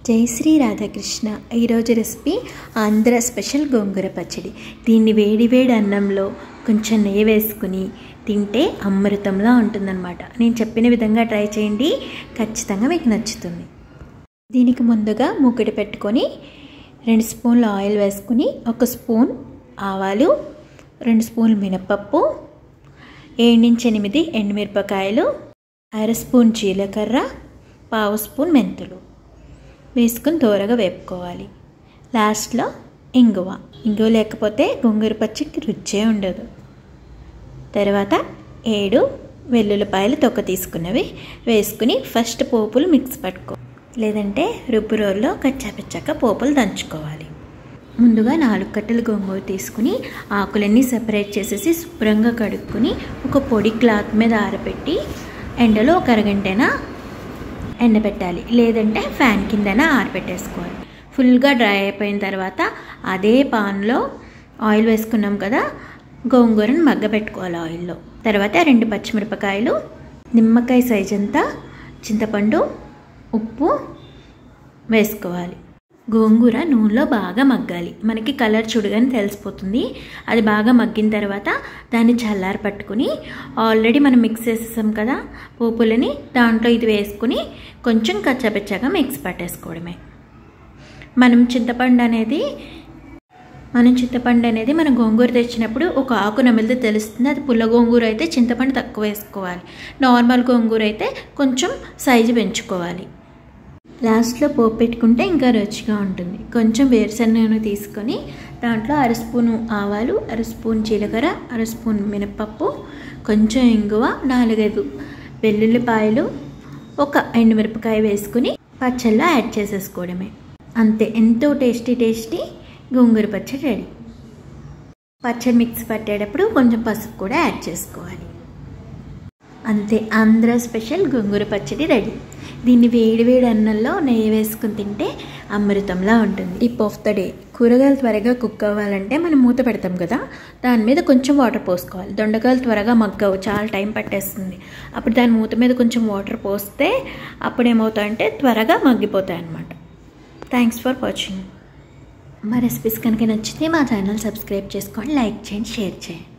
జై శ్రీ రాధాకృష్ణ. ఈరోజు recipe Andhra special గోంగూర పచ్చడి. దీన్ని వేడి వేడి అన్నంలో కొంచెం నెయ్యి వేసుకుని తింటే అమృతంలా ఉంటుందన్నమాట. నేను చెప్పిన విధంగా ట్రై చేయండి, ఖచ్చితంగా మీకు నచ్చుతుంది. దీనికి ముందుగా మూకుడు పెట్టుకొని 2 స్పూన్ల ఆయిల్ వేసుకుని 1 స్పూన్ ఆవాలు, 2 స్పూన్లు మినపప్పు, 7 నుంచి 8 ఎండుమిరపకాయలు, 1/2 స్పూన్ జీలకర్ర, 1/2 స్పూన్ మెంతులు వేసుకుని దోరగా వేపుకోవాలి. లాస్ట్లో ఇంగువ లేకపోతే గోంగూర పచ్చడికి రుచే ఉండదు. తర్వాత 7 వెల్లుల్లిపాయలు తొక్క తీసుకున్నవి వేసుకుని ఫస్ట్ పోపులు మిక్స్ పట్టుకో, లేదంటే రుబ్బు రోల్లో కచ్చాపిచ్చాక పోపులు దంచుకోవాలి. ముందుగా 4 కట్టలు గోంగూర తీసుకుని ఆకులన్నీ సెపరేట్ చేసేసి శుభ్రంగా కడుక్కుని ఒక పొడి క్లాత్ మీద ఆరబెట్టి ఎండలో 1 అరగంటైనా ఎండబెట్టాలి, లేదంటే ఫ్యాన్ కిందైనా ఆరబెట్టేసుకోవాలి. ఫుల్గా డ్రై అయిపోయిన తర్వాత అదే పాన్లో ఆయిల్ వేసుకున్నాం కదా, గోంగూరను మగ్గబెట్టుకోవాలి ఆయిల్లో. తర్వాత 2 పచ్చిమిరపకాయలు, నిమ్మకాయ సైజ్ అంతా చింతపండు, ఉప్పు వేసుకోవాలి. గోంగూర నూనెలో బాగా మగ్గాలి. మనకి కలర్ చూడగానే తెలిసిపోతుంది. అది బాగా మగ్గిన తర్వాత దాన్ని చల్లారి పట్టుకుని ఆల్రెడీ మనం మిక్స్ చేసేసాం కదా పోపులని, దాంట్లో ఇది వేసుకుని కొంచెం కచ్చాపిచ్చాగా మిక్స్ పట్టేసుకోవడమే. మనం చింతపండు అనేది మనం గోంగూర తెచ్చినప్పుడు ఒక ఆకు నమిలితే తెలుస్తుంది. అది పుల్ల గోంగూర అయితే చింతపండు తక్కువ వేసుకోవాలి, నార్మల్ గోంగూర అయితే కొంచెం సైజు పెంచుకోవాలి. లాస్ట్లో పోపు పెట్టుకుంటే ఇంకా రుచిగా ఉంటుంది. కొంచెం వేరుశనగ నూనె తీసుకొని దాంట్లో 1/2 స్పూను ఆవాలు, 1/2 స్పూన్ జీలకర్ర, 1/2 స్పూన్ మినపప్పు, కొంచెం ఇంగువ, 4-5 వెల్లుల్లిపాయలు, 1 ఎండుమిరపకాయ వేసుకుని పచ్చళ్ళలో యాడ్ చేసేసుకోవడమే. అంతే, ఎంతో టేస్టీ గోంగూర పచ్చడి రెడీ. పచ్చడి మిక్స్ పట్టేటప్పుడు కొంచెం పసుపు కూడా యాడ్ చేసుకోవాలి. అంతే, ఆంధ్ర స్పెషల్ గోంగూర పచ్చడి రెడీ. దీన్ని వేడి వేడి అన్నంలో నెయ్యి వేసుకుని తింటే అమృతంలా ఉంటుంది. టిప్ ఆఫ్ ద డే: కూరగాయలు త్వరగా కుక్ అవ్వాలంటే మనం మూత పెడతాం కదా, దాని మీద కొంచెం వాటర్ పోసుకోవాలి. దొండకాయలు త్వరగా మగ్గవు, చాలా టైం పట్టేస్తుంది. అప్పుడు దాని మూత మీద కొంచెం వాటర్ పోస్తే అప్పుడు ఏమవుతాయంటే త్వరగా మగ్గిపోతాయి అన్నమాట. Thanks for watching. మా రెసిపీస్ కనుక నచ్చితే మా ఛానల్ సబ్స్క్రైబ్ చేసుకోండి, లైక్ చేయండి, షేర్ చేయండి.